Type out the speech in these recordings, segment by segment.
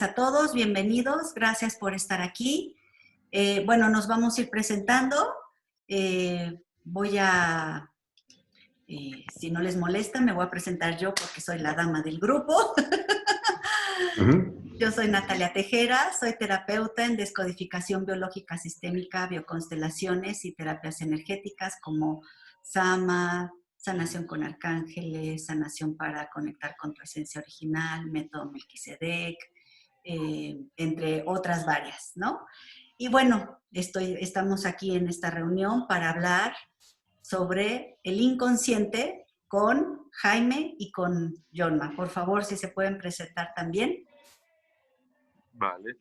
A todos, bienvenidos, gracias por estar aquí. Bueno, nos vamos a ir presentando. Si no les molesta, me voy a presentar yo porque soy la dama del grupo. Yo soy Natalia Tejera, soy terapeuta en descodificación biológica sistémica, bioconstelaciones y terapias energéticas como Sama, sanación con arcángeles, sanación para conectar con tu esencia original, método Melquisedec, entre otras varias, ¿no? Y bueno, estamos aquí en esta reunión para hablar sobre el inconsciente con Jaime y con Yolma. Por favor, si se pueden presentar también. Vale,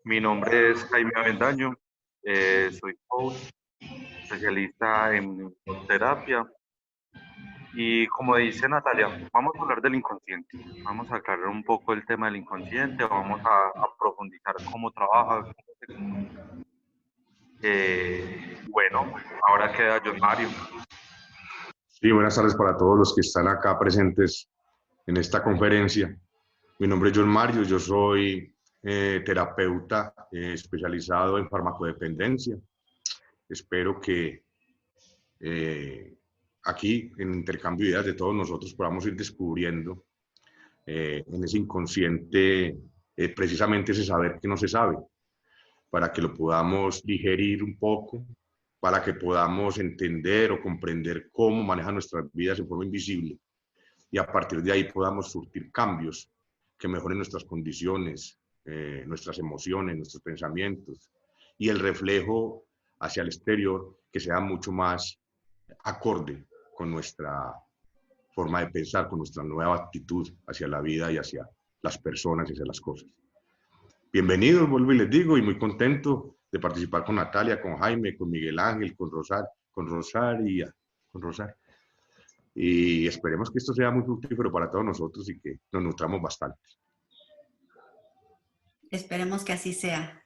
mi nombre es Jaime Avendaño, soy coach, especialista en terapia y como dice Natalia, vamos a hablar del inconsciente, vamos a aclarar un poco el tema del inconsciente, vamos a profundizar cómo trabaja, cómo se comunica. Bueno, ahora queda John Mario. Sí, buenas tardes para todos los que están acá presentes en esta conferencia. Mi nombre es John Mario, yo soy terapeuta especializado en farmacodependencia. Espero que aquí, en intercambio de ideas de todos nosotros, podamos ir descubriendo en ese inconsciente precisamente ese saber que no se sabe, para que lo podamos digerir un poco, para que podamos entender o comprender cómo manejan nuestras vidas en forma invisible y a partir de ahí podamos surtir cambios que mejoren nuestras condiciones, nuestras emociones, nuestros pensamientos y el reflejo hacia el exterior que sea mucho más acorde con nuestra forma de pensar, con nuestra nueva actitud hacia la vida y hacia las personas y hacia las cosas. Bienvenidos, vuelvo y les digo, y muy contento de participar con Natalia, con Jaime, con Miguel Ángel, con Rosaria. Y esperemos que esto sea muy fructífero para todos nosotros y que nos nutramos bastante. Esperemos que así sea,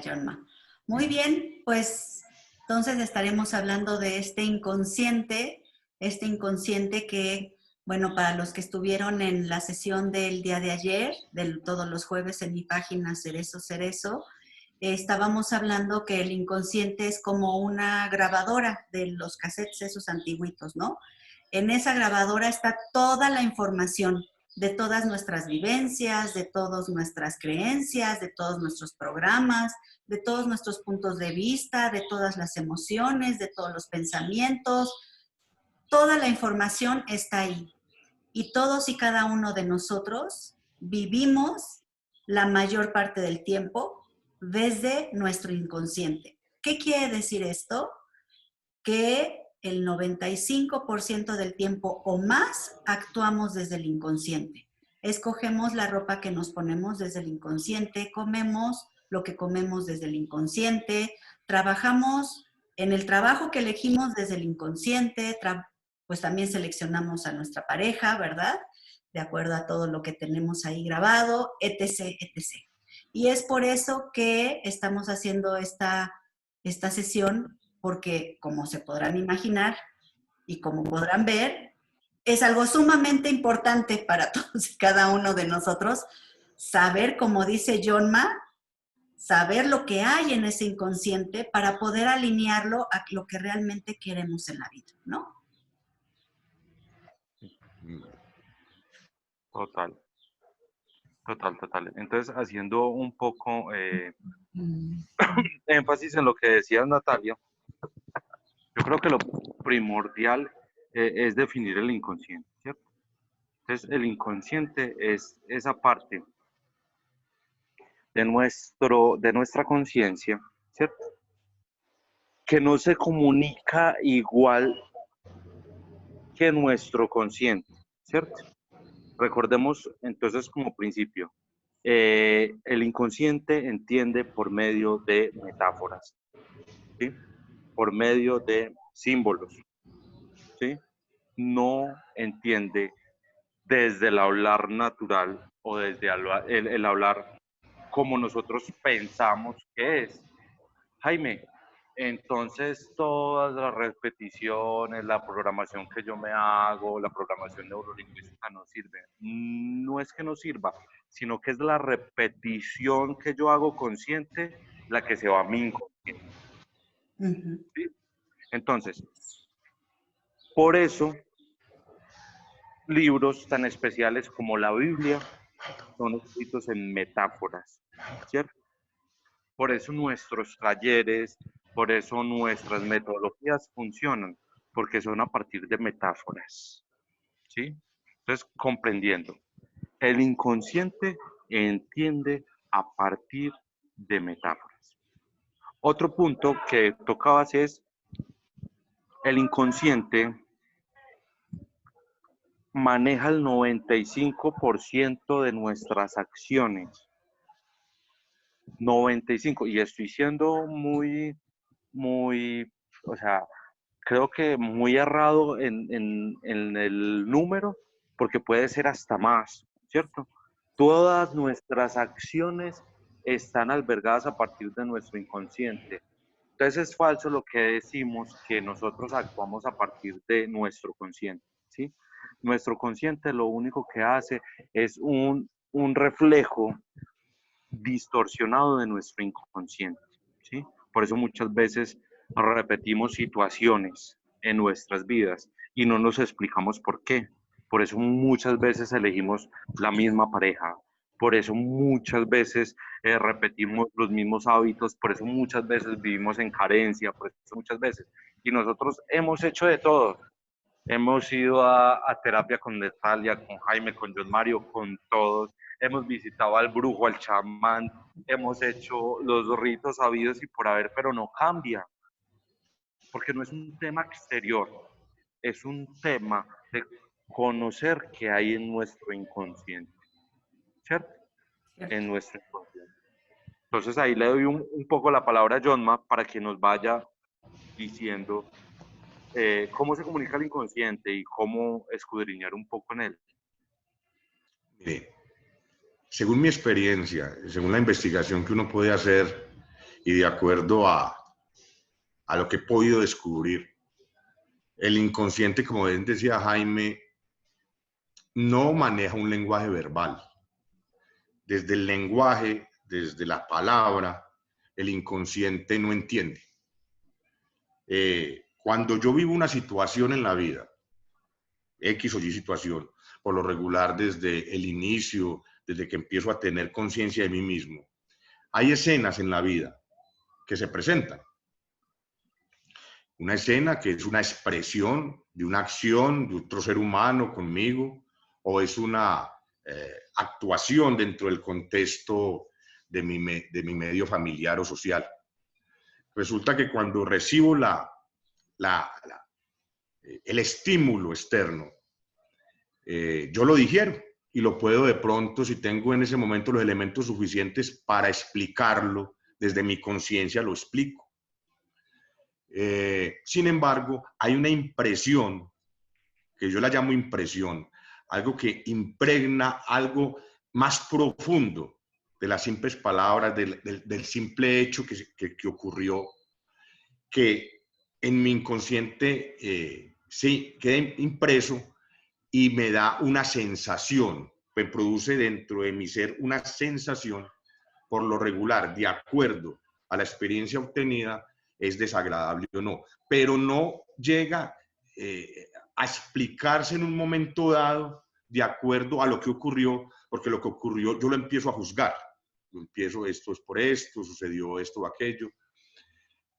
Yolma. Muy bien, pues entonces estaremos hablando de este inconsciente que, bueno, para los que estuvieron en la sesión del día de ayer, todos los jueves en mi página Cerezo Cerezo, estábamos hablando que el inconsciente es como una grabadora de los cassettes esos antiguitos, ¿no? En esa grabadora está toda la información de todas nuestras vivencias, de todas nuestras creencias, de todos nuestros programas, de todos nuestros puntos de vista, de todas las emociones, de todos los pensamientos. Toda la información está ahí. Y todos y cada uno de nosotros vivimos la mayor parte del tiempo desde nuestro inconsciente. ¿Qué quiere decir esto? Que el 95% del tiempo o más actuamos desde el inconsciente. Escogemos la ropa que nos ponemos desde el inconsciente, comemos lo que comemos desde el inconsciente, trabajamos en el trabajo que elegimos desde el inconsciente, pues también seleccionamos a nuestra pareja, ¿verdad? De acuerdo a todo lo que tenemos ahí grabado, etc., etc. Y es por eso que estamos haciendo esta sesión, porque como se podrán imaginar y como podrán ver, es algo sumamente importante para todos y cada uno de nosotros saber, como dice Yolma, saber lo que hay en ese inconsciente para poder alinearlo a lo que realmente queremos en la vida, ¿no? Total. Entonces, haciendo un poco énfasis en lo que decía Natalia, yo creo que lo primordial es definir el inconsciente, ¿cierto? Entonces, el inconsciente es esa parte de nuestra conciencia, ¿cierto? Que no se comunica igual que nuestro consciente, ¿cierto? Recordemos entonces como principio, el inconsciente entiende por medio de metáforas, ¿sí? Por medio de símbolos, ¿sí? No entiende desde el hablar natural o desde el hablar como nosotros pensamos que es. Jaime, Entonces, todas las repeticiones, la programación que yo me hago, la programación neurolingüística no sirve. No es que no sirva, sino que es la repetición que yo hago consciente la que se va a mi inconsciente. ¿Sí? Entonces, por eso, libros tan especiales como la Biblia son escritos en metáforas, ¿cierto? Por eso nuestros talleres, por eso nuestras metodologías funcionan, porque son a partir de metáforas, ¿sí? Entonces, comprendiendo, el inconsciente entiende a partir de metáforas. Otro punto que tocabas es el inconsciente maneja el 95% de nuestras acciones. 95, y estoy siendo muy, o sea, creo que muy errado en el número, porque puede ser hasta más, ¿cierto? Todas nuestras acciones están albergadas a partir de nuestro inconsciente. Entonces es falso lo que decimos que nosotros actuamos a partir de nuestro consciente, ¿sí? Nuestro consciente lo único que hace es un reflejo distorsionado de nuestro inconsciente, ¿sí? Por eso muchas veces repetimos situaciones en nuestras vidas y no nos explicamos por qué. Por eso muchas veces elegimos la misma pareja. Por eso muchas veces repetimos los mismos hábitos. Por eso muchas veces vivimos en carencia. Por eso muchas veces. Y nosotros hemos hecho de todo. Hemos ido a terapia con Natalia, con Jaime, con John Mario, con todos. Hemos visitado al brujo, al chamán. Hemos hecho los ritos habidos y por haber, pero no cambia. Porque no es un tema exterior. Es un tema de conocer qué hay en nuestro inconsciente. ¿Cierto? En nuestro inconsciente. Entonces ahí le doy un poco la palabra a Jonma para que nos vaya diciendo cómo se comunica el inconsciente y cómo escudriñar un poco en él. Mire, según mi experiencia, según la investigación que uno puede hacer y de acuerdo a lo que he podido descubrir, el inconsciente, como bien decía Jaime, no maneja un lenguaje verbal. Desde el lenguaje, desde la palabra, el inconsciente no entiende. Cuando yo vivo una situación en la vida, X o Y situación, por lo regular desde el inicio, desde que empiezo a tener conciencia de mí mismo, hay escenas en la vida que se presentan. Una escena que es una expresión de una acción de otro ser humano conmigo, o es una actuación dentro del contexto de mi medio familiar o social. Resulta que cuando recibo el estímulo externo, yo lo digiero y lo puedo de pronto, si tengo en ese momento los elementos suficientes para explicarlo, desde mi conciencia lo explico. Sin embargo, hay una impresión, que yo la llamo impresión, algo que impregna algo más profundo de las simples palabras, del simple hecho que ocurrió, que en mi inconsciente sí queda impreso y me da una sensación, me produce dentro de mi ser una sensación, por lo regular, de acuerdo a la experiencia obtenida, es desagradable o no, pero no llega a explicarse en un momento dado de acuerdo a lo que ocurrió, porque lo que ocurrió yo lo empiezo a juzgar. Yo empiezo, esto es por esto, sucedió esto o aquello,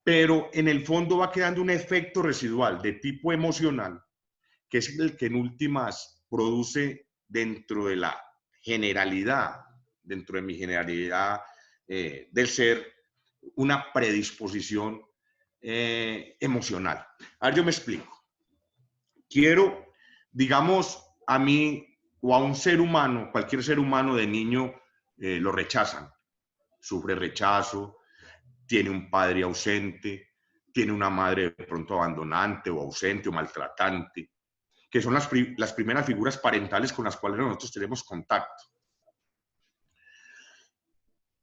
pero en el fondo va quedando un efecto residual de tipo emocional, que es el que en últimas produce dentro de la generalidad, dentro de mi generalidad del ser, una predisposición emocional. Ahora yo me explico. Quiero, digamos, a mí o a un ser humano, cualquier ser humano de niño, lo rechazan. Sufre rechazo, tiene un padre ausente, tiene una madre de pronto abandonante o ausente o maltratante, que son las primeras figuras parentales con las cuales nosotros tenemos contacto.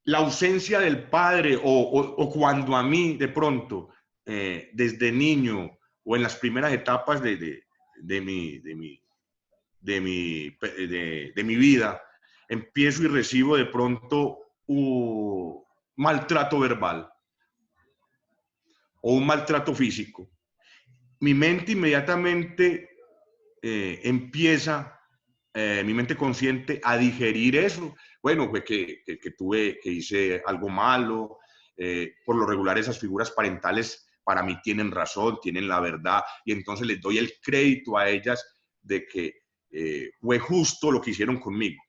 La ausencia del padre o cuando a mí de pronto desde niño o en las primeras etapas de mi vida, empiezo y recibo de pronto un maltrato verbal o un maltrato físico, mi mente inmediatamente empieza, mi mente consciente, a digerir eso. Bueno, pues que hice algo malo. Por lo regular esas figuras parentales para mí tienen razón, tienen la verdad, y entonces les doy el crédito a ellas de que fue justo lo que hicieron conmigo.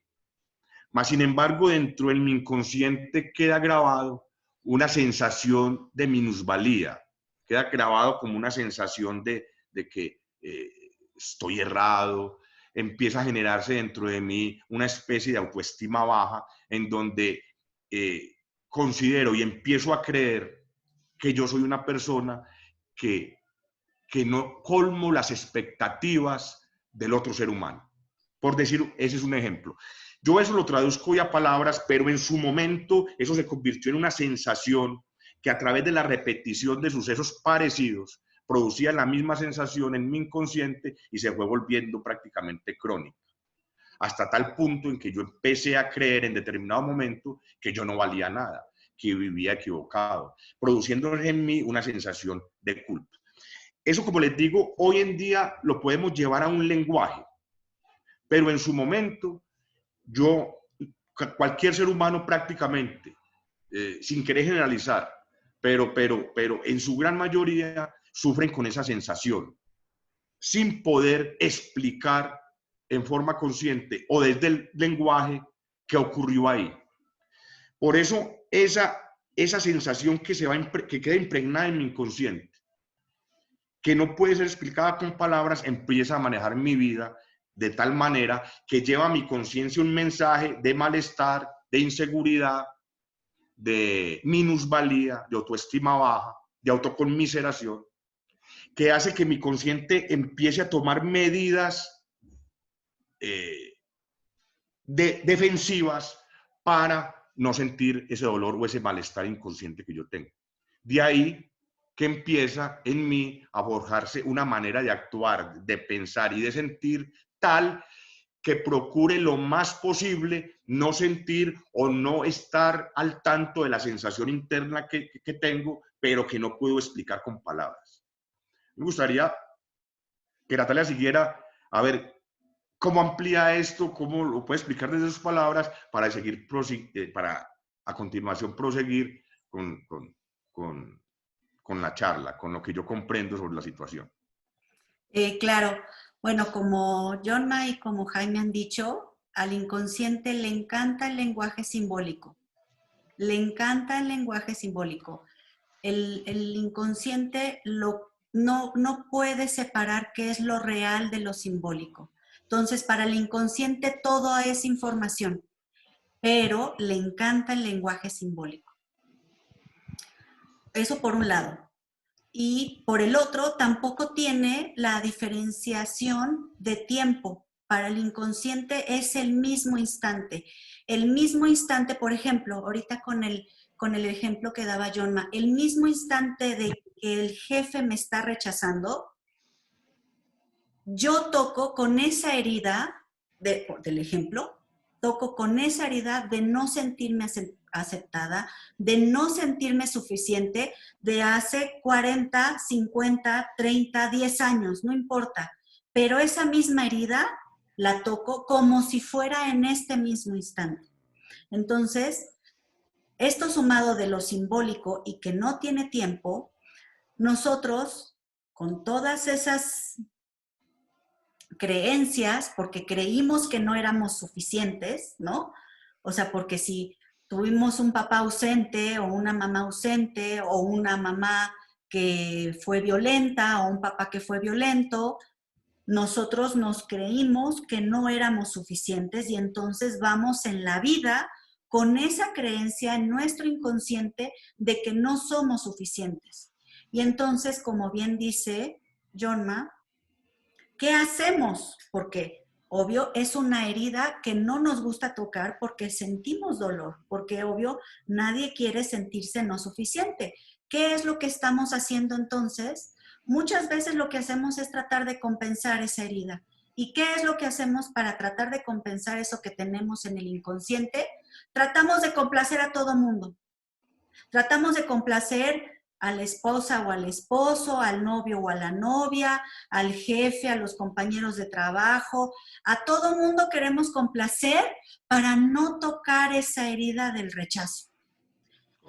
Mas, sin embargo, dentro de mi inconsciente queda grabado una sensación de minusvalía, queda grabado como una sensación de que estoy errado. Empieza a generarse dentro de mí una especie de autoestima baja en donde considero y empiezo a creer que yo soy una persona que no colmo las expectativas del otro ser humano. Por decir, ese es un ejemplo. Yo eso lo traduzco hoy a palabras, pero en su momento eso se convirtió en una sensación que a través de la repetición de sucesos parecidos producía la misma sensación en mi inconsciente y se fue volviendo prácticamente crónica. Hasta tal punto en que yo empecé a creer en determinado momento que yo no valía nada, que vivía equivocado, produciendo en mí una sensación de culpa. Eso, como les digo, hoy en día lo podemos llevar a un lenguaje, pero en su momento cualquier ser humano prácticamente, sin querer generalizar, pero en su gran mayoría sufren con esa sensación, sin poder explicar en forma consciente o desde el lenguaje qué ocurrió ahí. Por eso esa sensación que queda impregnada en mi inconsciente, que no puede ser explicada con palabras, empieza a manejar mi vida de tal manera que lleva a mi conciencia un mensaje de malestar, de inseguridad, de minusvalía, de autoestima baja, de autoconmiseración, que hace que mi consciente empiece a tomar medidas defensivas para no sentir ese dolor o ese malestar inconsciente que yo tengo. De ahí que empieza en mí a forjarse una manera de actuar, de pensar y de sentir tal que procure lo más posible no sentir o no estar al tanto de la sensación interna que tengo, pero que no puedo explicar con palabras. Me gustaría que Natalia siguiera a ver cómo amplía esto, cómo lo puede explicar desde sus palabras para seguir, para a continuación proseguir con la charla, con lo que yo comprendo sobre la situación. Claro, bueno, como Jonna y como Jaime han dicho, al inconsciente le encanta el lenguaje simbólico. Le encanta el lenguaje simbólico. El inconsciente no puede separar qué es lo real de lo simbólico. Entonces, para el inconsciente todo es información, pero le encanta el lenguaje simbólico. Eso por un lado. Y por el otro, tampoco tiene la diferenciación de tiempo. Para el inconsciente es el mismo instante. El mismo instante, por ejemplo, ahorita con el ejemplo que daba Jonna, el mismo instante de que el jefe me está rechazando, yo toco con esa herida, del ejemplo, toco con esa herida de no sentirme aceptada, de no sentirme suficiente de hace 40, 50, 30, 10 años, no importa. Pero esa misma herida la toco como si fuera en este mismo instante. Entonces, esto sumado de lo simbólico y que no tiene tiempo, nosotros, con todas esas creencias, porque creímos que no éramos suficientes, ¿no? O sea, porque si tuvimos un papá ausente o una mamá ausente o una mamá que fue violenta o un papá que fue violento, nosotros nos creímos que no éramos suficientes y entonces vamos en la vida con esa creencia en nuestro inconsciente de que no somos suficientes. Y entonces, como bien dice Jonna, ¿qué hacemos? Porque Obvio, es una herida que no nos gusta tocar porque sentimos dolor, porque obvio, nadie quiere sentirse no suficiente. ¿Qué es lo que estamos haciendo entonces? Muchas veces lo que hacemos es tratar de compensar esa herida. ¿Y qué es lo que hacemos para tratar de compensar eso que tenemos en el inconsciente? Tratamos de complacer a todo mundo. Tratamos de complacer a la esposa o al esposo, al novio o a la novia, al jefe, a los compañeros de trabajo. A todo mundo queremos complacer para no tocar esa herida del rechazo.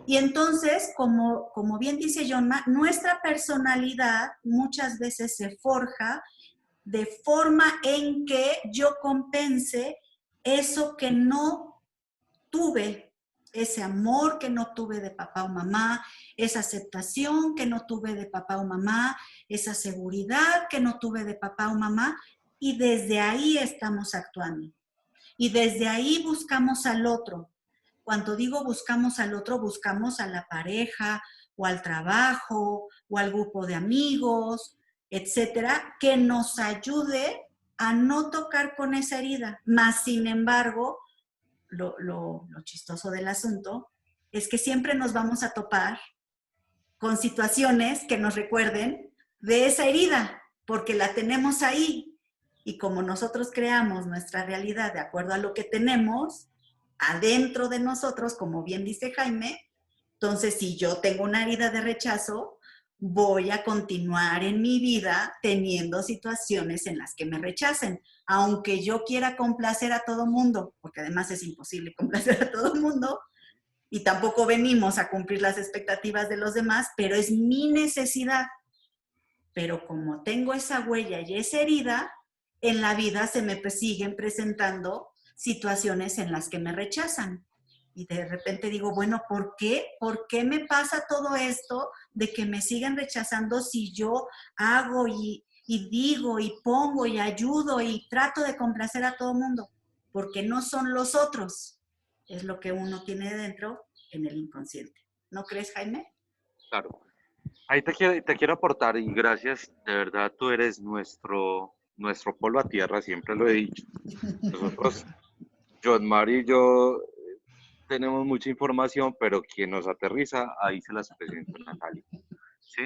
Y entonces, como bien dice Jonma, nuestra personalidad muchas veces se forja de forma en que yo compense eso que no tuve, ese amor que no tuve de papá o mamá, esa aceptación que no tuve de papá o mamá, esa seguridad que no tuve de papá o mamá, y desde ahí estamos actuando. Y desde ahí buscamos al otro. Cuando digo buscamos al otro, buscamos a la pareja o al trabajo o al grupo de amigos, etcétera, que nos ayude a no tocar con esa herida. Más sin embargo, lo chistoso del asunto es que siempre nos vamos a topar con situaciones que nos recuerden de esa herida, porque la tenemos ahí. Y como nosotros creamos nuestra realidad de acuerdo a lo que tenemos adentro de nosotros, como bien dice Jaime, entonces si yo tengo una herida de rechazo, voy a continuar en mi vida teniendo situaciones en las que me rechacen, aunque yo quiera complacer a todo mundo, porque además es imposible complacer a todo mundo, y tampoco venimos a cumplir las expectativas de los demás, pero es mi necesidad. Pero como tengo esa huella y esa herida, en la vida se me siguen presentando situaciones en las que me rechazan. Y de repente digo, bueno, ¿por qué? ¿Por qué me pasa todo esto de que me siguen rechazando si yo hago y digo y pongo y ayudo y trato de complacer a todo el mundo? Porque no son los otros, es lo que uno tiene dentro en el inconsciente. ¿No crees, Jaime? Claro. Ahí te quiero aportar y gracias, de verdad tú eres nuestro polvo a tierra, siempre lo he dicho. Nosotros, John Mario y yo, tenemos mucha información, pero quien nos aterriza, ahí se las presento a Natalia. ¿Sí?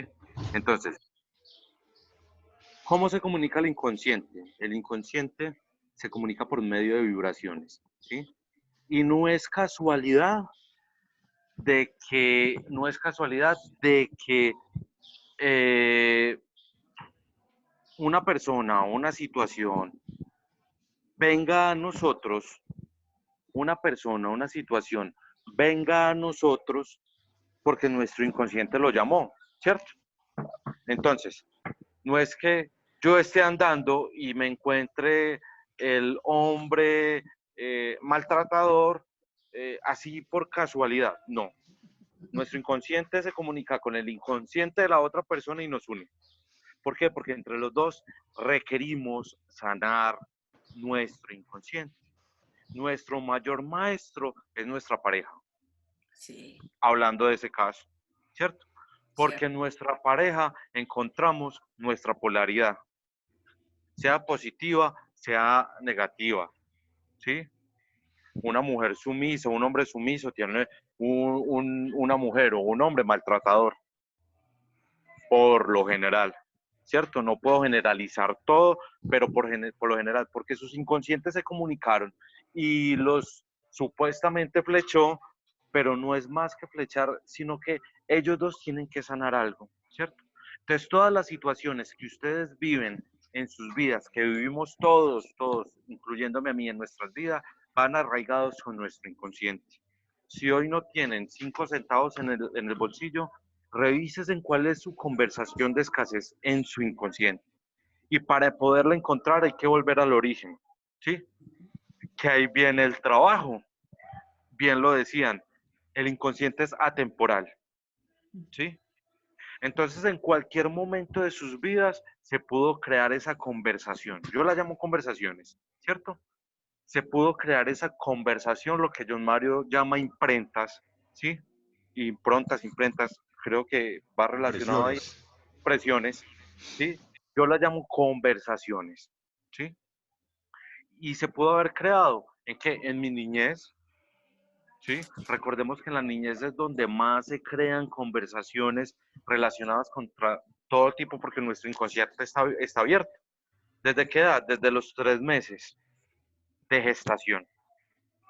Entonces, ¿cómo se comunica el inconsciente? El inconsciente se comunica por medio de vibraciones. ¿Sí? Y no es casualidad de que eh, una persona o una situación venga a nosotros, una persona, una situación venga a nosotros porque nuestro inconsciente lo llamó, ¿cierto? Entonces, no es que yo esté andando y me encuentre el hombre maltratador así por casualidad, no. Nuestro inconsciente se comunica con el inconsciente de la otra persona y nos une. ¿Por qué? Porque entre los dos requerimos sanar nuestro inconsciente. Nuestro mayor maestro es nuestra pareja, Sí, hablando de ese caso, ¿cierto? Porque cierto. en nuestra pareja encontramos nuestra polaridad, sea positiva, sea negativa, ¿sí? Una mujer sumisa, un hombre sumiso tiene una mujer o un hombre maltratador, por lo general, ¿cierto? No puedo generalizar todo, pero por lo general, porque sus inconscientes se comunicaron y los supuestamente flechó, pero no es más que flechar, sino que ellos dos tienen que sanar algo, ¿cierto? Entonces, todas las situaciones que ustedes viven en sus vidas, que vivimos todos, incluyéndome a mí en nuestras vidas, van arraigados con nuestro inconsciente. Si hoy no tienen 5 centavos en el bolsillo, revises en cuál es su conversación de escasez en su inconsciente. Y para poderla encontrar hay que volver al origen, ¿sí? Que ahí viene el trabajo. Bien lo decían, el inconsciente es atemporal, ¿sí? Entonces, en cualquier momento de sus vidas se pudo crear esa conversación. Yo la llamo conversaciones, ¿cierto? Se pudo crear esa conversación, lo que John Mario llama imprentas, ¿sí? Imprentas, creo que va relacionado ahí, Impresiones. presiones, ¿sí? Yo las llamo conversaciones, ¿sí? y se pudo haber creado en que en mi niñez, ¿sí? Recordemos que en la niñez es donde más se crean conversaciones relacionadas con todo tipo, porque nuestro inconsciente está abierto. ¿Desde qué edad? Desde los 3 meses de gestación.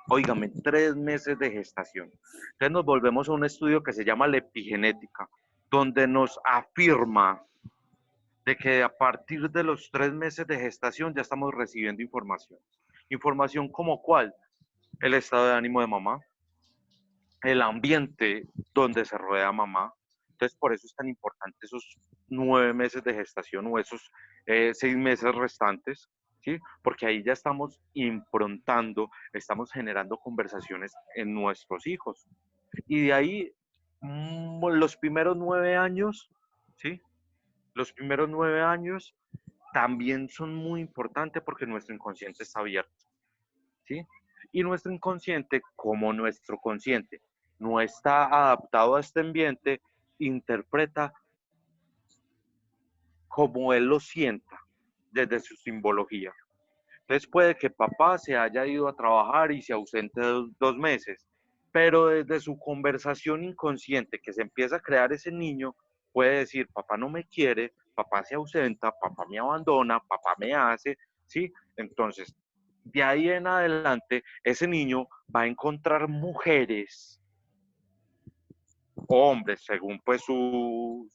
Óigame, 3 meses de gestación. Entonces nos volvemos a un estudio que se llama la epigenética, donde nos afirma de que a partir de los 3 meses de gestación ya estamos recibiendo información. Información como cuál, el estado de ánimo de mamá, el ambiente donde se rodea mamá. Entonces, por eso es tan importante esos 9 meses de gestación o esos 6 meses restantes, ¿sí? Porque ahí ya estamos improntando, estamos generando conversaciones en nuestros hijos. Y de ahí, los primeros 9 años, ¿sí? Los primeros 9 años también son muy importantes porque nuestro inconsciente está abierto, ¿sí? Y nuestro inconsciente, como nuestro consciente no está adaptado a este ambiente, interpreta como él lo sienta desde su simbología. Entonces puede que papá se haya ido a trabajar y se ausente 2 meses, pero desde su conversación inconsciente que se empieza a crear ese niño, puede decir, papá no me quiere, papá se ausenta, papá me abandona, papá me hace, ¿sí? Entonces, de ahí en adelante, ese niño va a encontrar mujeres o hombres, según pues su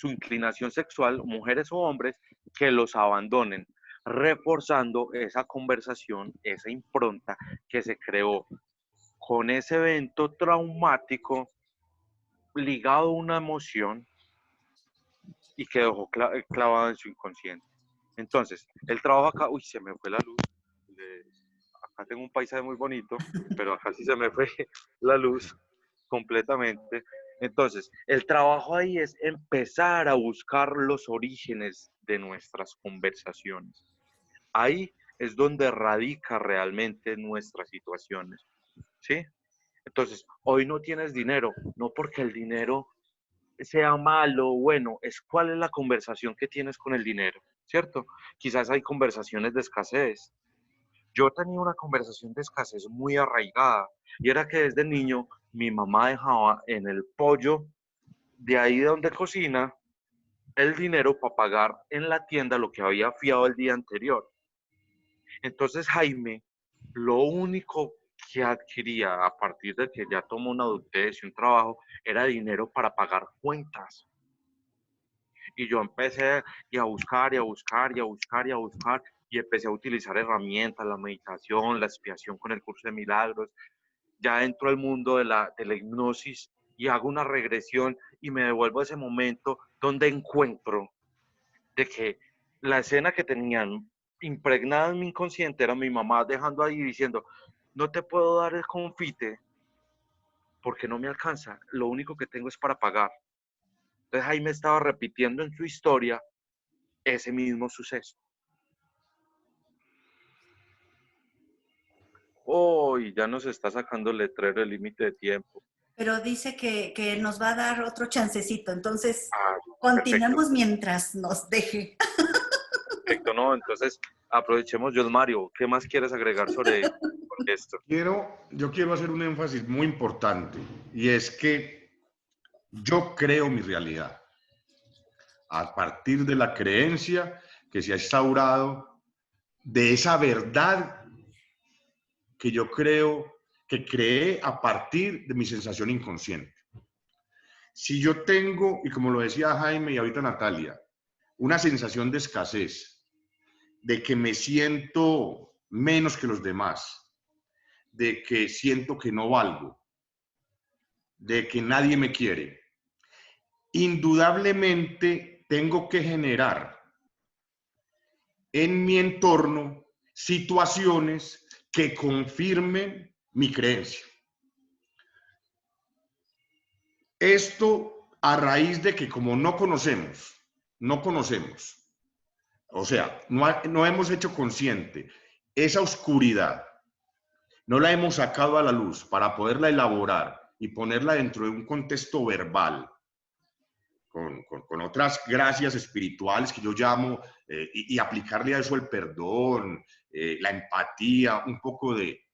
inclinación sexual, mujeres o hombres, que los abandonen, reforzando esa conversación, esa impronta que se creó con ese evento traumático ligado a una emoción y que dejó clavado en su inconsciente. Entonces, el trabajo acá, uy, se me fue la luz. Acá tengo un paisaje muy bonito, pero acá sí se me fue la luz completamente. Entonces, el trabajo ahí es empezar a buscar los orígenes de nuestras conversaciones. Ahí es donde radica realmente nuestras situaciones, ¿sí? Entonces, hoy no tienes dinero, no porque el dinero sea malo o bueno, es cuál es la conversación que tienes con el dinero, ¿cierto? Quizás hay conversaciones de escasez. Yo tenía una conversación de escasez muy arraigada y era que desde niño mi mamá dejaba en el pollo de ahí donde cocina el dinero para pagar en la tienda lo que había fiado el día anterior. Entonces Jaime, lo único que adquiría a partir de que ya tomó una adultez y un trabajo era dinero para pagar cuentas. Y yo empecé y a buscar y a buscar y a buscar y a buscar y empecé a utilizar herramientas, la meditación, la expiación con el curso de milagros. Ya entro al mundo de la hipnosis y hago una regresión y me devuelvo a ese momento donde encuentro de que la escena que tenían impregnada en mi inconsciente era mi mamá dejando ahí diciendo, no te puedo dar el confite porque no me alcanza, lo único que tengo es para pagar. Entonces Jaime estaba repitiendo en su historia ese mismo suceso. Hoy ya nos está sacando el letrero el límite de tiempo. Pero dice que nos va a dar otro chancecito, entonces Ah, perfecto, continuemos mientras nos deje. perfecto, ¿no? Entonces aprovechemos, Dios Mario, ¿qué más quieres agregar sobre esto? Yo quiero hacer un énfasis muy importante y es que yo creo mi realidad a partir de la creencia que se ha instaurado de esa verdad que yo creo que creé a partir de mi sensación inconsciente. Si yo tengo, y como lo decía Jaime y ahorita Natalia, una sensación de escasez, de que me siento menos que los demás, de que siento que no valgo, de que nadie me quiere, indudablemente tengo que generar en mi entorno situaciones que confirmen mi creencia. Esto a raíz de que como no conocemos, o sea, no hemos hecho consciente esa oscuridad, no la hemos sacado a la luz para poderla elaborar y ponerla dentro de un contexto verbal, con otras gracias espirituales que yo llamo, y aplicarle a eso el perdón, la empatía, un poco de,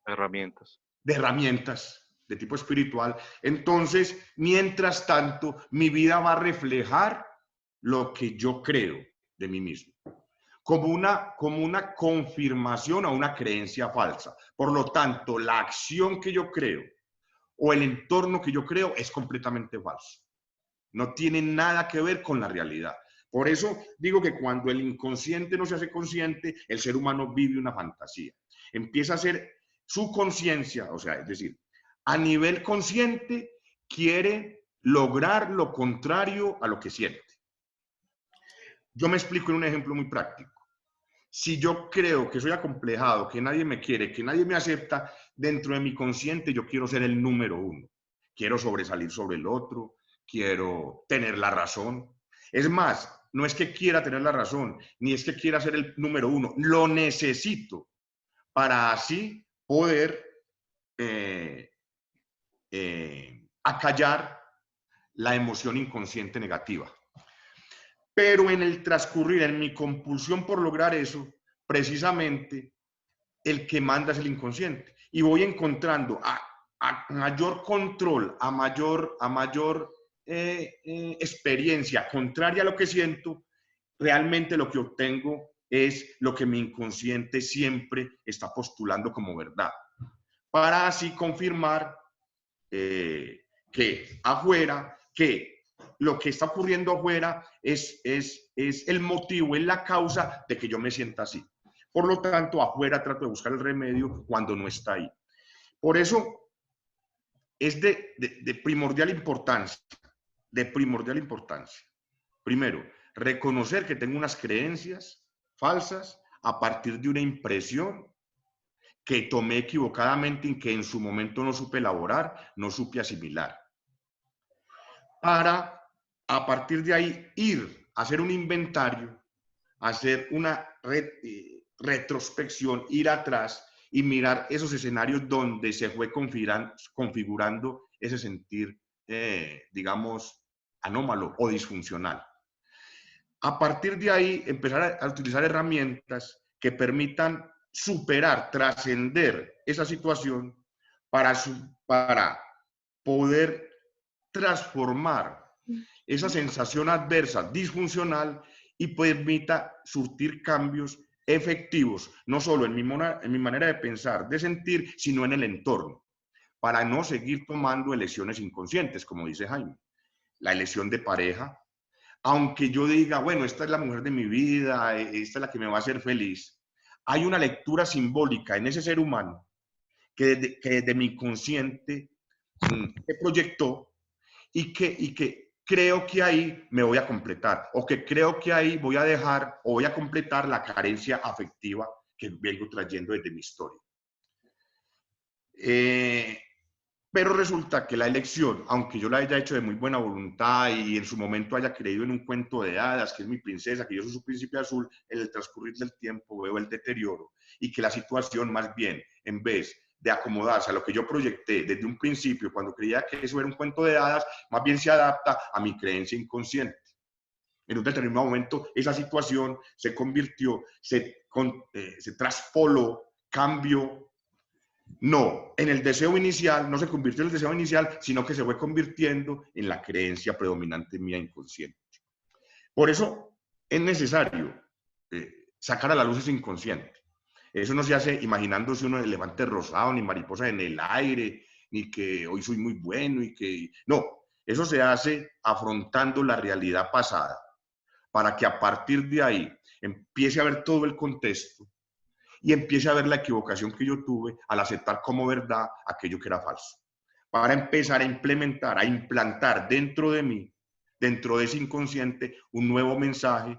Herramientas. de herramientas de tipo espiritual. Entonces, mientras tanto, mi vida va a reflejar lo que yo creo de mí mismo, como una confirmación a una creencia falsa. Por lo tanto, la acción que yo creo o el entorno que yo creo es completamente falso. No tiene nada que ver con la realidad. Por eso digo que cuando el inconsciente no se hace consciente, el ser humano vive una fantasía. Empieza a ser su conciencia, o sea, es decir, a nivel consciente quiere lograr lo contrario a lo que siente. Yo me explico en un ejemplo muy práctico. Si yo creo que soy acomplejado, que nadie me quiere, que nadie me acepta, dentro de mi consciente yo quiero ser el número uno. Quiero sobresalir sobre el otro, quiero tener la razón. Es más, no es que quiera tener la razón, ni es que quiera ser el número uno. Lo necesito para así poder acallar la emoción inconsciente negativa. Pero en el transcurrir, en mi compulsión por lograr eso, precisamente el que manda es el inconsciente. Y voy encontrando a mayor control, a mayor experiencia contraria a lo que siento, realmente lo que obtengo es lo que mi inconsciente siempre está postulando como verdad. Para así confirmar que afuera, que lo que está ocurriendo afuera es el motivo, es la causa de que yo me sienta así. Por lo tanto, afuera trato de buscar el remedio cuando no está ahí. Por eso es de primordial importancia, primero, reconocer que tengo unas creencias falsas a partir de una impresión que tomé equivocadamente y que en su momento no supe elaborar, no supe asimilar. Para, a partir de ahí, ir a hacer un inventario, hacer una retrospección, ir atrás y mirar esos escenarios donde se fue configurando ese sentir, digamos, anómalo o disfuncional. A partir de ahí, empezar a utilizar herramientas que permitan superar, trascender esa situación para poder transformar esa sensación adversa, disfuncional, y permita surtir cambios efectivos, no solo en mi manera de pensar, de sentir, sino en el entorno, para no seguir tomando elecciones inconscientes, como dice Jaime. La elección de pareja, aunque yo diga, bueno, esta es la mujer de mi vida, esta es la que me va a hacer feliz, hay una lectura simbólica en ese ser humano que desde mi inconsciente se proyectó y que creo que ahí me voy a completar, o que creo que ahí voy a dejar o voy a completar la carencia afectiva que vengo trayendo desde mi historia. Pero resulta que la elección, aunque yo la haya hecho de muy buena voluntad y en su momento haya creído en un cuento de hadas, que es mi princesa, que yo soy su príncipe azul, en el transcurrir del tiempo veo el deterioro y que la situación más bien, en vez de acomodarse a lo que yo proyecté desde un principio, cuando creía que eso era un cuento de hadas, más bien se adapta a mi creencia inconsciente. En un determinado momento, esa situación se convirtió, se traspoló, cambió. No, en el deseo inicial, no se convirtió en el deseo inicial, sino que se fue convirtiendo en la creencia predominante mía inconsciente. Por eso es necesario sacar a la luz ese inconsciente. Eso no se hace imaginándose un elefante rosado, ni mariposa en el aire, ni que hoy soy muy bueno y que... No, eso se hace afrontando la realidad pasada, para que a partir de ahí empiece a ver todo el contexto y empiece a ver la equivocación que yo tuve al aceptar como verdad aquello que era falso. Para empezar a implementar, a implantar dentro de mí, dentro de ese inconsciente, un nuevo mensaje,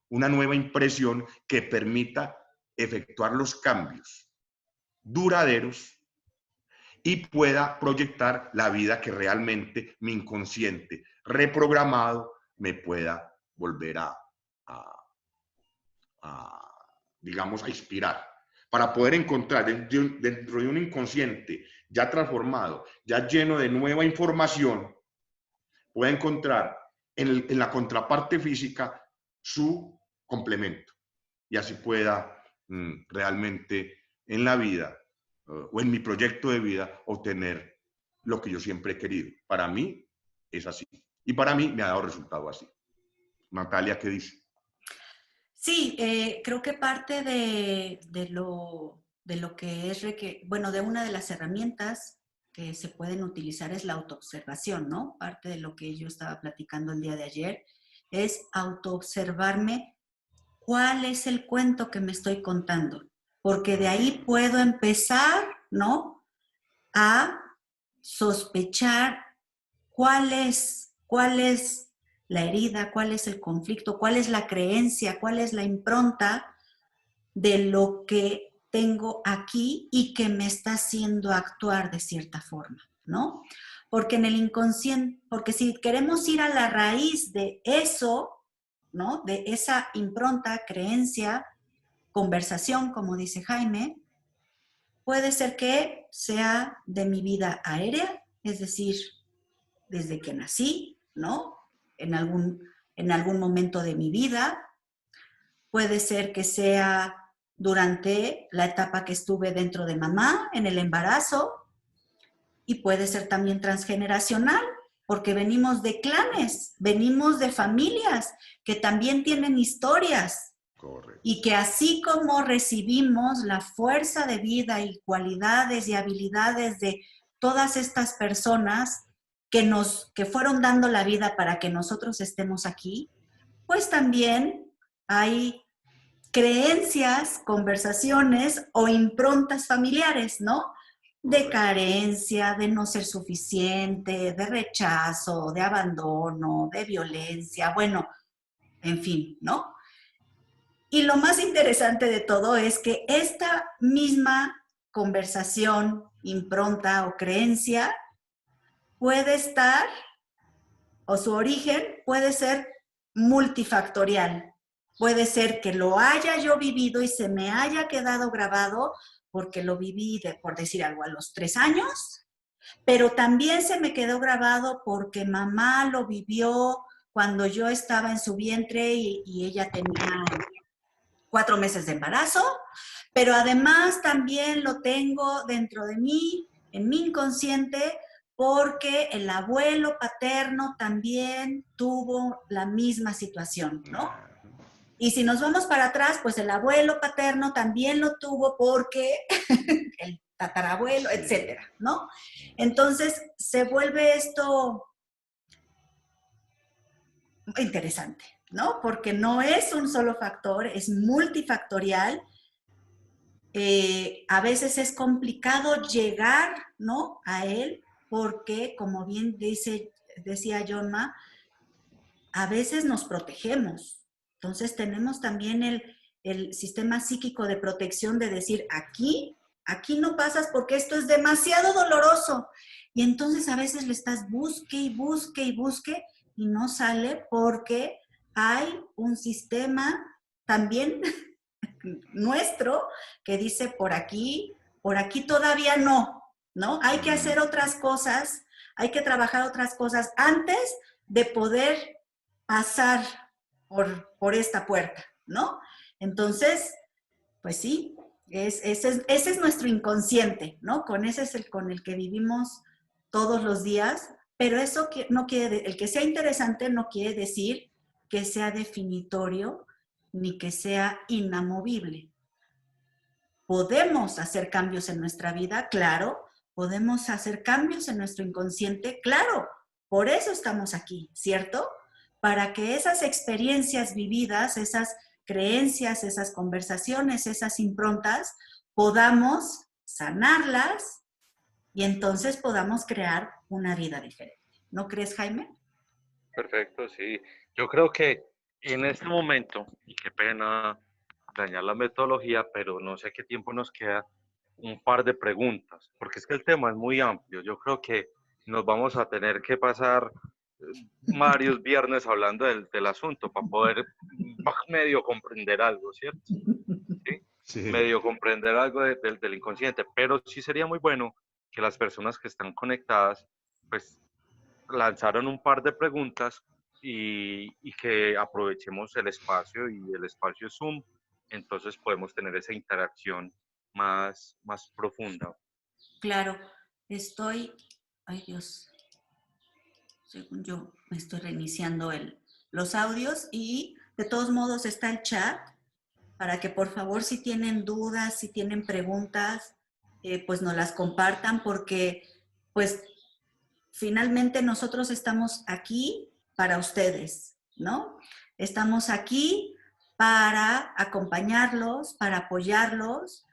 una nueva impresión que permita efectuar los cambios duraderos y pueda proyectar la vida que realmente mi inconsciente reprogramado me pueda volver digamos, a inspirar, para poder encontrar dentro de un inconsciente ya transformado, ya lleno de nueva información, pueda encontrar en la contraparte física su complemento y así pueda realmente en la vida o en mi proyecto de vida obtener lo que yo siempre he querido. Para mí es así y para mí me ha dado resultado así. Natalia, ¿qué dice? Sí, creo que parte de lo que es, bueno, de una de las herramientas que se pueden utilizar es la autoobservación, ¿no? Parte de lo que yo estaba platicando el día de ayer es autoobservarme cuál es el cuento que me estoy contando, porque de ahí puedo empezar, ¿no? A sospechar cuál es la herida, cuál es el conflicto, cuál es la creencia, cuál es la impronta de lo que tengo aquí y que me está haciendo actuar de cierta forma, ¿no? Porque en el inconsciente, porque si queremos ir a la raíz de eso, ¿no? De esa impronta, creencia, conversación, como dice Jaime, puede ser que sea de mi vida aérea, es decir, desde que nací, ¿no? En algún momento de mi vida. Puede ser que sea durante la etapa que estuve dentro de mamá, en el embarazo, y puede ser también transgeneracional, porque venimos de clanes, venimos de familias que también tienen historias. Correcto. Y que así como recibimos la fuerza de vida y cualidades y habilidades de todas estas personas que fueron dando la vida para que nosotros estemos aquí, pues también hay creencias, conversaciones o improntas familiares, ¿no? De carencia, de no ser suficiente, de rechazo, de abandono, de violencia, bueno, en fin, ¿no? Y lo más interesante de todo es que esta misma conversación, impronta o creencia puede estar, o su origen puede ser multifactorial. Puede ser que lo haya yo vivido y se me haya quedado grabado porque lo viví, por decir algo, a los 3 años, pero también se me quedó grabado porque mamá lo vivió cuando yo estaba en su vientre y ella tenía 4 meses de embarazo, pero además también lo tengo dentro de mí, en mi inconsciente, porque el abuelo paterno también tuvo la misma situación, ¿no? Y si nos vamos para atrás, pues el abuelo paterno también lo tuvo porque el tatarabuelo, etcétera, ¿no? Entonces se vuelve esto interesante, ¿no? Porque no es un solo factor, es multifactorial. A veces es complicado llegar, ¿no? A él porque, como bien decía Jonma, a veces nos protegemos. Entonces tenemos también el sistema psíquico de protección de decir, aquí no pasas porque esto es demasiado doloroso. Y entonces a veces le estás busque y busque y busque y no sale porque hay un sistema también nuestro que dice por aquí todavía no, ¿no? Hay que hacer otras cosas, hay que trabajar otras cosas antes de poder pasar por esta puerta, ¿no? Entonces, pues sí, ese es nuestro inconsciente, ¿no? Con ese es con el que vivimos todos los días, pero eso no quiere, el que sea interesante no quiere decir que sea definitorio ni que sea inamovible. ¿Podemos hacer cambios en nuestra vida? Claro. ¿Podemos hacer cambios en nuestro inconsciente? Claro. Por eso estamos aquí, ¿cierto? Para que esas experiencias vividas, esas creencias, esas conversaciones, esas improntas, podamos sanarlas y entonces podamos crear una vida diferente. ¿No crees, Jaime? Perfecto, sí. Yo creo que en este momento, y qué pena dañar la metodología, pero no sé qué tiempo nos queda, un par de preguntas, porque es que el tema es muy amplio. Yo creo que nos vamos a tener que pasar varios viernes hablando del asunto para poder medio comprender algo, ¿cierto? ¿Sí? Sí. Medio comprender algo del inconsciente, pero sí sería muy bueno que las personas que están conectadas, pues lanzaron un par de preguntas y que aprovechemos el espacio y el espacio Zoom, entonces podemos tener esa interacción más profunda. Claro, estoy, ay Dios, según yo me estoy reiniciando los audios y de todos modos está el chat para que por favor si tienen dudas, si tienen preguntas, pues nos las compartan porque pues finalmente nosotros estamos aquí para ustedes, ¿no? Estamos aquí para acompañarlos, para apoyarlos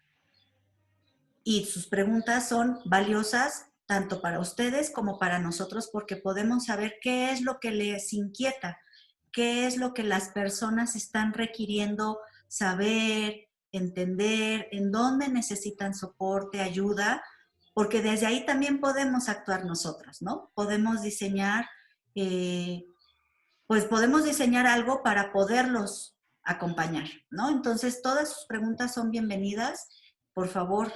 y sus preguntas son valiosas tanto para ustedes como para nosotros porque podemos saber qué es lo que les inquieta, qué es lo que las personas están requiriendo saber, entender, en dónde necesitan soporte, ayuda, porque desde ahí también podemos actuar nosotros, ¿no? Podemos diseñar, pues podemos diseñar algo para poderlos acompañar, ¿no? Entonces, todas sus preguntas son bienvenidas. Por favor,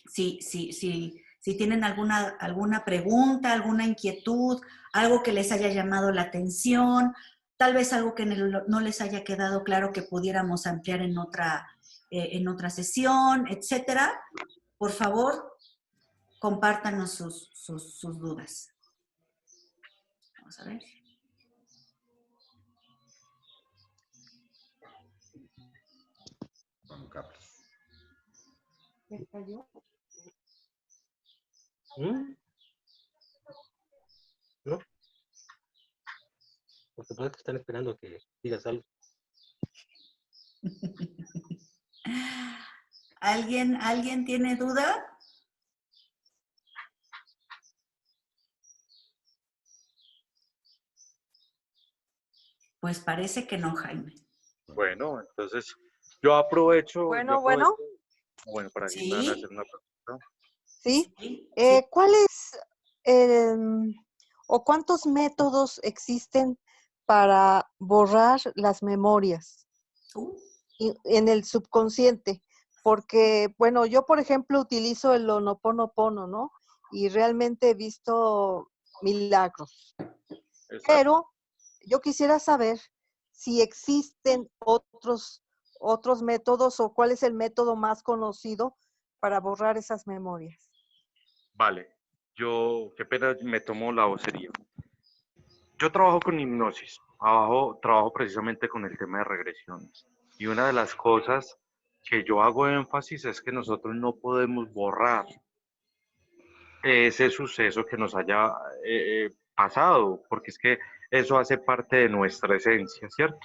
si tienen alguna pregunta, alguna inquietud, algo que les haya llamado la atención, tal vez algo que no les haya quedado claro que pudiéramos ampliar en otra sesión, etcétera, por favor, compártanos sus dudas. Vamos a ver. Juan Carlos. ¿Ya cayó? ¿No? Porque parece que están esperando que digas algo. ¿Alguien tiene duda? Pues parece que no, Jaime. Bueno, entonces yo aprovecho. Bueno, Bueno, para que Sí. puedan hacer una pregunta. ¿sí? Sí, sí. ¿Cuáles o cuántos métodos existen para borrar las memorias en el subconsciente? Porque, bueno, yo, por ejemplo, utilizo el Ho'oponopono, ¿no? Y realmente he visto milagros. Exacto. Pero yo quisiera saber si existen otros métodos o cuál es el método más conocido para borrar esas memorias. Vale, qué pena, me tomo la vocería. Yo trabajo con hipnosis, trabajo precisamente con el tema de regresiones. Y una de las cosas que yo hago énfasis es que nosotros no podemos borrar ese suceso que nos haya pasado, porque es que eso hace parte de nuestra esencia, ¿cierto?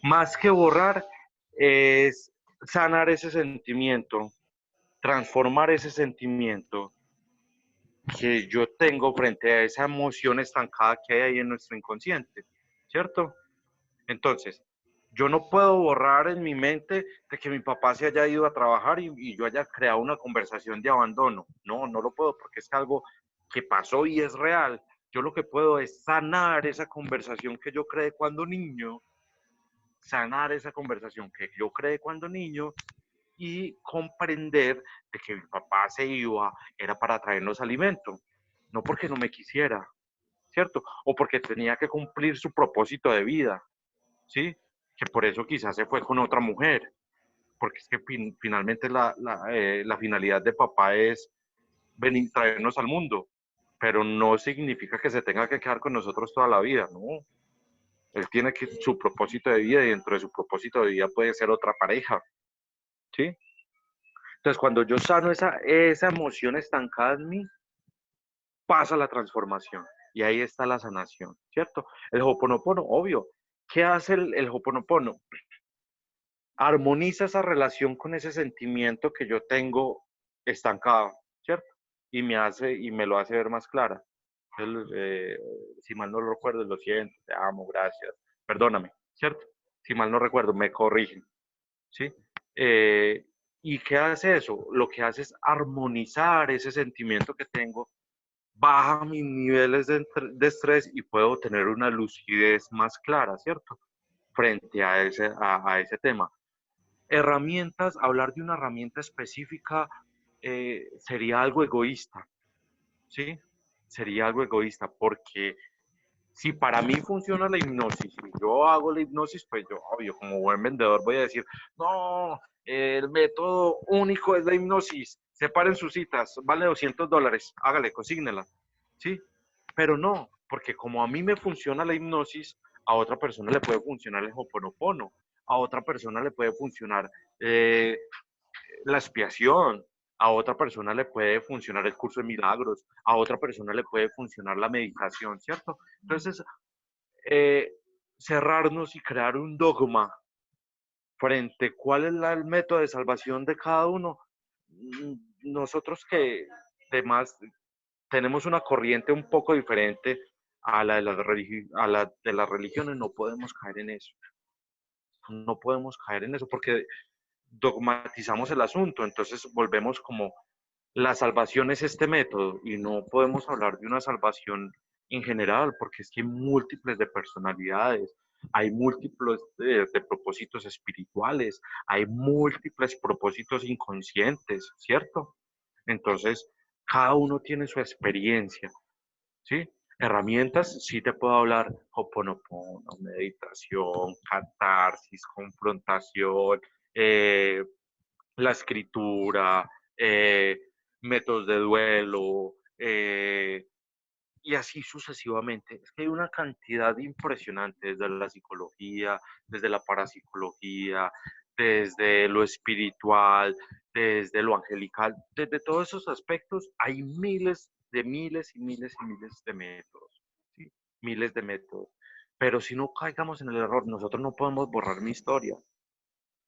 Más que borrar, es sanar ese sentimiento, transformar ese sentimiento que yo tengo frente a esa emoción estancada que hay ahí en nuestro inconsciente, ¿cierto? Entonces, yo no puedo borrar en mi mente de que mi papá se haya ido a trabajar y yo haya creado una conversación de abandono. No, no lo puedo porque es algo que pasó y es real. Yo lo que puedo es sanar esa conversación que yo creé cuando niño, sanar esa conversación que yo creé cuando niño y comprender de que mi papá se iba era para traernos alimento, no porque no me quisiera, ¿cierto? O porque tenía que cumplir su propósito de vida, ¿sí? Que por eso quizás se fue con otra mujer, porque es que finalmente la finalidad de papá es venir, traernos al mundo, pero no significa que se tenga que quedar con nosotros toda la vida, ¿no? Él tiene su propósito de vida y dentro de su propósito de vida puede ser otra pareja, ¿sí? Entonces, cuando yo sano esa emoción estancada en mí, pasa la transformación y ahí está la sanación, ¿cierto? El Ho'oponopono, obvio. ¿Qué hace el Ho'oponopono? Armoniza esa relación con ese sentimiento que yo tengo estancado, ¿cierto? Y me lo hace ver más clara. Si mal no lo recuerdo, lo siento, te amo, gracias, perdóname, ¿cierto? Si mal no recuerdo, me corrigen, ¿sí? ¿Y qué hace eso? Lo que hace es armonizar ese sentimiento que tengo, baja mis niveles de estrés y puedo tener una lucidez más clara, ¿cierto? Frente a ese tema. Herramientas, hablar de una herramienta específica, sería algo egoísta, ¿sí? Sería algo egoísta porque si para mí funciona la hipnosis y yo hago la hipnosis, pues yo, obvio, como buen vendedor voy a decir, no, el método único es la hipnosis, separen sus citas, vale $200, hágale, consígnela, ¿sí? Pero no, porque como a mí me funciona la hipnosis, a otra persona le puede funcionar el Ho'oponopono, a otra persona le puede funcionar la expiación, a otra persona le puede funcionar el curso de milagros, a otra persona le puede funcionar la meditación, ¿cierto? Entonces, eh, cerrarnos y crear un dogma frente a cuál es el método de salvación de cada uno, nosotros que además tenemos una corriente un poco diferente a la de las religiones, no podemos caer en eso. No podemos caer en eso porque dogmatizamos el asunto, entonces volvemos como la salvación es este método y no podemos hablar de una salvación en general porque es que hay múltiples de personalidades, hay múltiples de propósitos espirituales, hay múltiples propósitos inconscientes, ¿cierto? Entonces, cada uno tiene su experiencia, ¿sí? Herramientas, sí te puedo hablar, Ho'oponopono, meditación, catarsis, confrontación, la escritura, métodos de duelo, y así sucesivamente. Es que hay una cantidad impresionante desde la psicología, desde la parapsicología, desde lo espiritual, desde lo angelical, desde todos esos aspectos hay miles de miles y miles y miles de métodos, ¿sí? Miles de métodos. Pero si no caigamos en el error, nosotros no podemos borrar mi historia,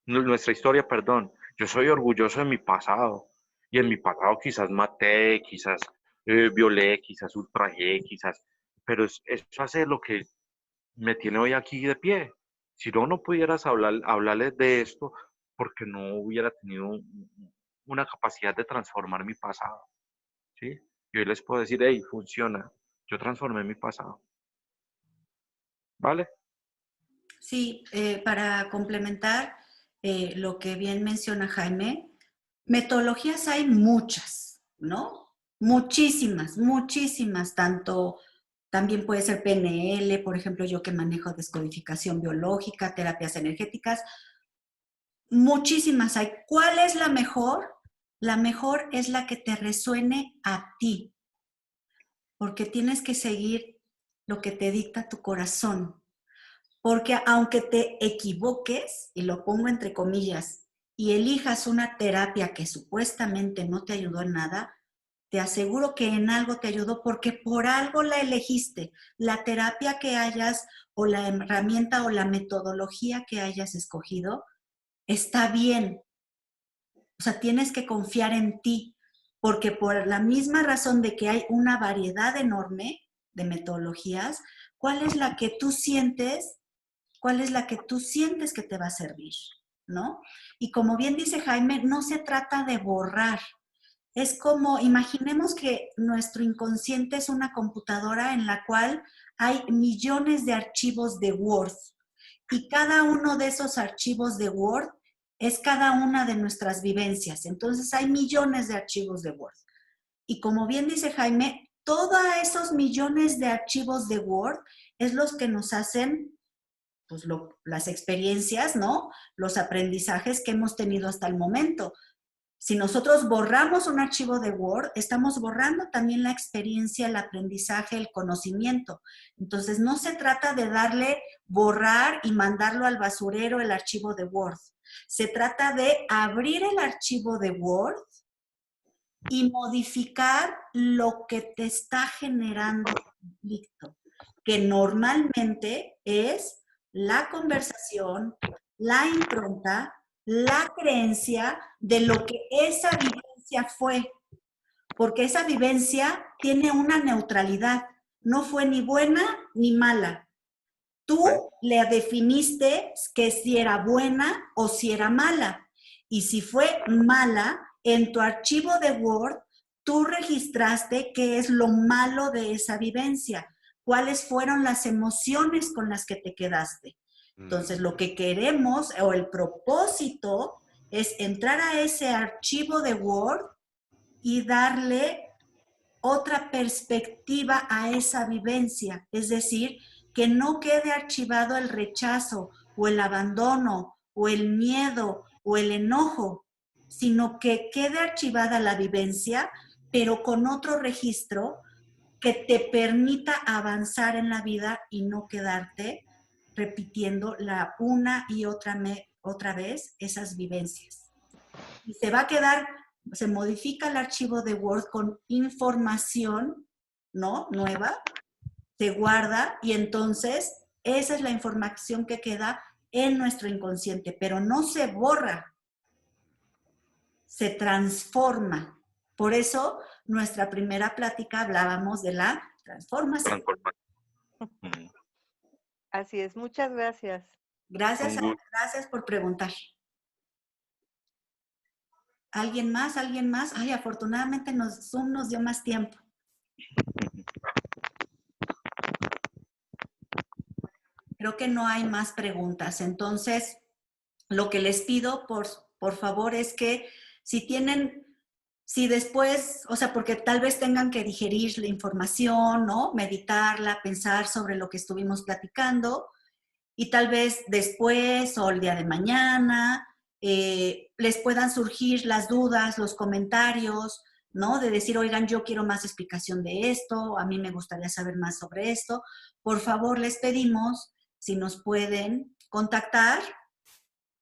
nuestra historia, perdón. Yo soy orgulloso de mi pasado. Y en mi pasado quizás maté, quizás violé, quizás ultrajé, quizás. Pero eso hace lo que me tiene hoy aquí de pie. Si no, no pudieras hablarles de esto porque no hubiera tenido una capacidad de transformar mi pasado. ¿Sí? Y hoy les puedo decir, hey, funciona. Yo transformé mi pasado. ¿Vale? Sí, para complementar lo que bien menciona Jaime, metodologías hay muchas, ¿no? Muchísimas, muchísimas, tanto también puede ser PNL, por ejemplo, yo que manejo descodificación biológica, terapias energéticas, muchísimas hay. ¿Cuál es la mejor? La mejor es la que te resuene a ti, porque tienes que seguir lo que te dicta tu corazón. Porque aunque te equivoques, y lo pongo entre comillas, y elijas una terapia que supuestamente no te ayudó en nada, te aseguro que en algo te ayudó porque por algo la elegiste. La terapia que hayas o la herramienta o la metodología que hayas escogido está bien. O sea, tienes que confiar en ti, porque por la misma razón de que hay una variedad enorme de metodologías, ¿cuál es la que tú sientes? ¿Cuál es la que tú sientes que te va a servir? ¿No? Y como bien dice Jaime, no se trata de borrar. Es como, imaginemos que nuestro inconsciente es una computadora en la cual hay millones de archivos de Word y cada uno de esos archivos de Word es cada una de nuestras vivencias. Entonces hay millones de archivos de Word. Y como bien dice Jaime, todos esos millones de archivos de Word es los que nos hacen pues, las experiencias, ¿no? Los aprendizajes que hemos tenido hasta el momento. Si nosotros borramos un archivo de Word, estamos borrando también la experiencia, el aprendizaje, el conocimiento. Entonces, no se trata de darle borrar y mandarlo al basurero el archivo de Word. Se trata de abrir el archivo de Word y modificar lo que te está generando conflicto, que normalmente es la conversación, la impronta, la creencia de lo que esa vivencia fue, porque esa vivencia tiene una neutralidad, no fue ni buena ni mala. Okay. Tú le definiste que si era buena o si era mala. Y si fue mala, en tu archivo de Word, tú registraste qué es lo malo de esa vivencia, cuáles fueron las emociones con las que te quedaste. Entonces, lo que queremos o el propósito es entrar a ese archivo de Word y darle otra perspectiva a esa vivencia. Es decir, que no quede archivado el rechazo o el abandono o el miedo o el enojo, sino que quede archivada la vivencia, pero con otro registro que te permita avanzar en la vida y no quedarte repitiendo la una y otra vez esas vivencias. Y se va a quedar, se modifica el archivo de Word con información, ¿no? Nueva, se guarda y entonces esa es la información que queda en nuestro inconsciente, pero no se borra, se transforma. Por eso, nuestra primera plática hablábamos de la transformación. Así es, muchas gracias. Gracias por preguntar. ¿Alguien más? ¿Alguien más? Ay, afortunadamente Zoom nos dio más tiempo. Creo que no hay más preguntas. Entonces, lo que les pido, por favor, es que si después, o sea, porque tal vez tengan que digerir la información, ¿no? Meditarla, pensar sobre lo que estuvimos platicando, y tal vez después o el día de mañana les puedan surgir las dudas, los comentarios, ¿no? De decir, oigan, yo quiero más explicación de esto, a mí me gustaría saber más sobre esto. Por favor, les pedimos si nos pueden contactar,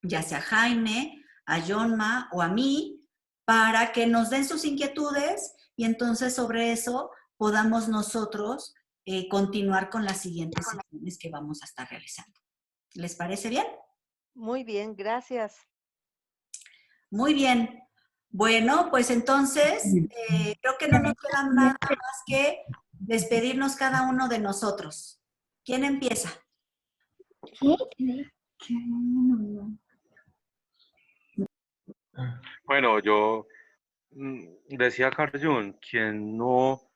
ya sea a Jaime, a Yonma o a mí, para que nos den sus inquietudes y entonces sobre eso podamos nosotros continuar con las siguientes sesiones que vamos a estar realizando. ¿Les parece bien? Muy bien, gracias. Muy bien. Bueno, pues entonces creo que no nos queda nada más que despedirnos cada uno de nosotros. ¿Quién empieza? Bueno, yo decía Carl Jung, quien no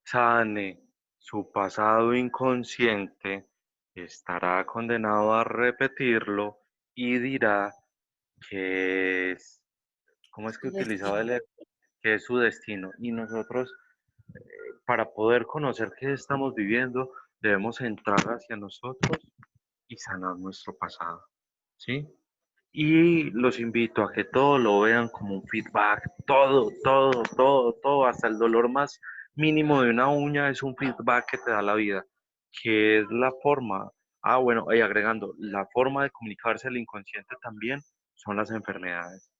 sane su pasado inconsciente estará condenado a repetirlo y dirá que es, ¿cómo es que utilizaba el que es su destino? Y nosotros, para poder conocer qué estamos viviendo, debemos entrar hacia nosotros y sanar nuestro pasado, ¿sí? Y los invito a que todo lo vean como un feedback, todo, hasta el dolor más mínimo de una uña es un feedback que te da la vida, que es la forma, bueno, y agregando, la forma de comunicarse al inconsciente también son las enfermedades.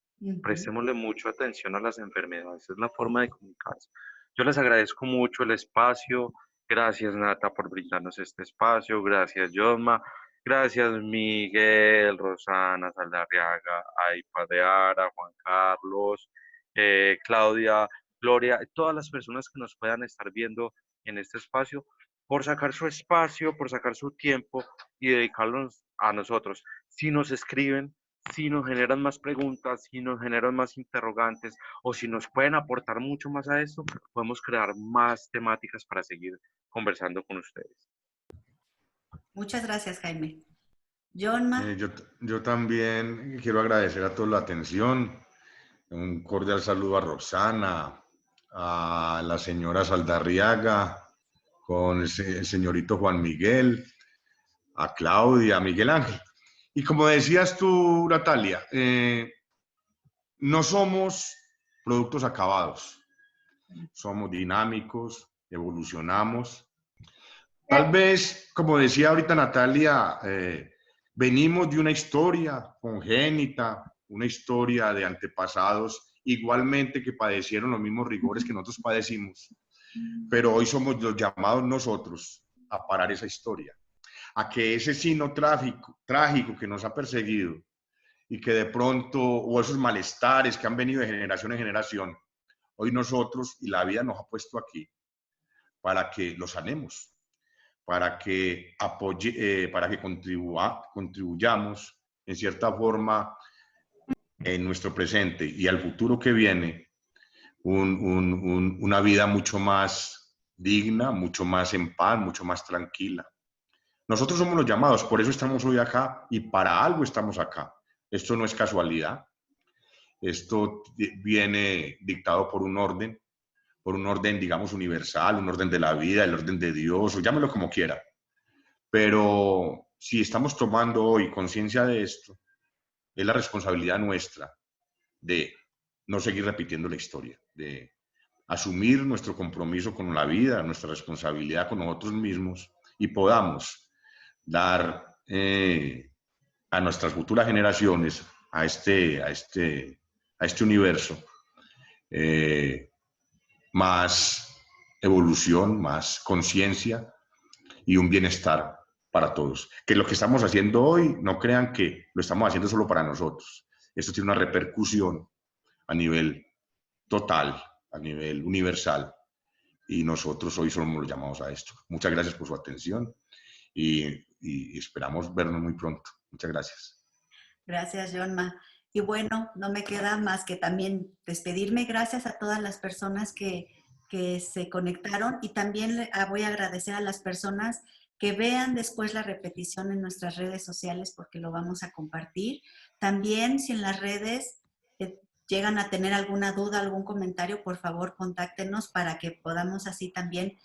Prestémosle mucho atención a las enfermedades, es la forma de comunicarse. Yo les agradezco mucho el espacio, gracias Nata por brindarnos este espacio, gracias Yosma. Gracias, Miguel, Rosana, Saldarriaga, Aipa de Ara, Juan Carlos, Claudia, Gloria, todas las personas que nos puedan estar viendo en este espacio, por sacar su espacio, por sacar su tiempo y dedicarlos a nosotros. Si nos escriben, si nos generan más preguntas, si nos generan más interrogantes o si nos pueden aportar mucho más a esto, podemos crear más temáticas para seguir conversando con ustedes. Muchas gracias, Jaime. Yonma. Yo también quiero agradecer a todos la atención. Un cordial saludo a Roxana, a la señora Saldarriaga, con el señorito Juan Miguel, a Claudia, a Miguel Ángel. Y como decías tú, Natalia, no somos productos acabados, somos dinámicos, evolucionamos. Tal vez, como decía ahorita Natalia, venimos de una historia congénita, una historia de antepasados, igualmente que padecieron los mismos rigores que nosotros padecimos, pero hoy somos los llamados nosotros a parar esa historia, a que ese signo trágico que nos ha perseguido y que de pronto, o esos malestares que han venido de generación en generación, hoy nosotros y la vida nos ha puesto aquí para que los sanemos, para que contribuyamos en cierta forma en nuestro presente y al futuro que viene, una vida mucho más digna, mucho más en paz, mucho más tranquila. Nosotros somos los llamados, por eso estamos hoy acá y para algo estamos acá. Esto no es casualidad. Esto viene dictado por un orden, digamos, universal, un orden de la vida, el orden de Dios, o llámelo como quiera. Pero si estamos tomando hoy conciencia de esto, es la responsabilidad nuestra de no seguir repitiendo la historia, de asumir nuestro compromiso con la vida, nuestra responsabilidad con nosotros mismos y podamos dar a nuestras futuras generaciones, a este universo, más evolución, más conciencia y un bienestar para todos. Que lo que estamos haciendo hoy, no crean que lo estamos haciendo solo para nosotros. Esto tiene una repercusión a nivel total, a nivel universal, y nosotros hoy somos los llamados a esto. Muchas gracias por su atención y esperamos vernos muy pronto. Muchas gracias. Gracias, Jonma. Y bueno, no me queda más que también despedirme. Gracias a todas las personas que se conectaron y también voy a agradecer a las personas que vean después la repetición en nuestras redes sociales porque lo vamos a compartir. También si en las redes llegan a tener alguna duda, algún comentario, por favor contáctenos para que podamos así también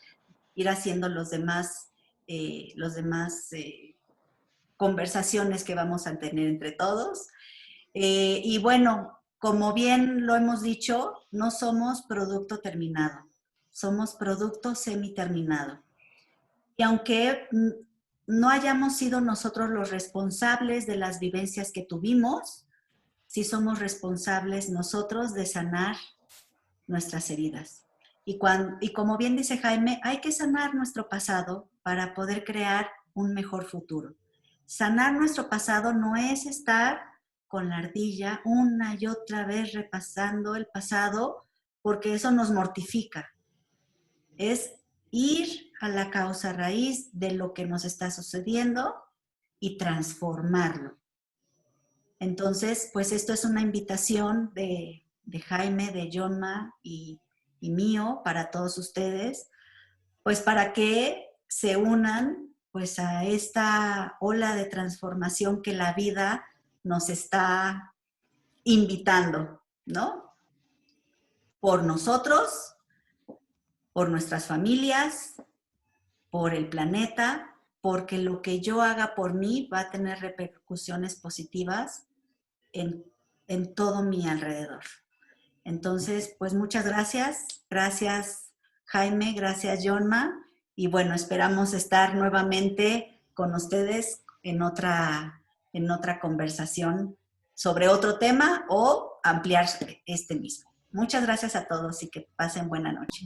ir haciendo los demás conversaciones que vamos a tener entre todos. Y bueno, como bien lo hemos dicho, no somos producto terminado, somos producto semiterminado. Y aunque no hayamos sido nosotros los responsables de las vivencias que tuvimos, sí somos responsables nosotros de sanar nuestras heridas. Y como bien dice Jaime, hay que sanar nuestro pasado para poder crear un mejor futuro. Sanar nuestro pasado no es estar con la ardilla una y otra vez repasando el pasado, porque eso nos mortifica. Es ir a la causa raíz de lo que nos está sucediendo y transformarlo. Entonces, pues esto es una invitación de Jaime, de Jonma y mío para todos ustedes, pues para que se unan pues a esta ola de transformación que la vida nos está invitando, ¿no? Por nosotros, por nuestras familias, por el planeta, porque lo que yo haga por mí va a tener repercusiones positivas en todo mi alrededor. Entonces, pues muchas gracias. Gracias, Jaime. Gracias, Jonma. Y bueno, esperamos estar nuevamente con ustedes en otra conversación sobre otro tema o ampliar este mismo. Muchas gracias a todos y que pasen buena noche.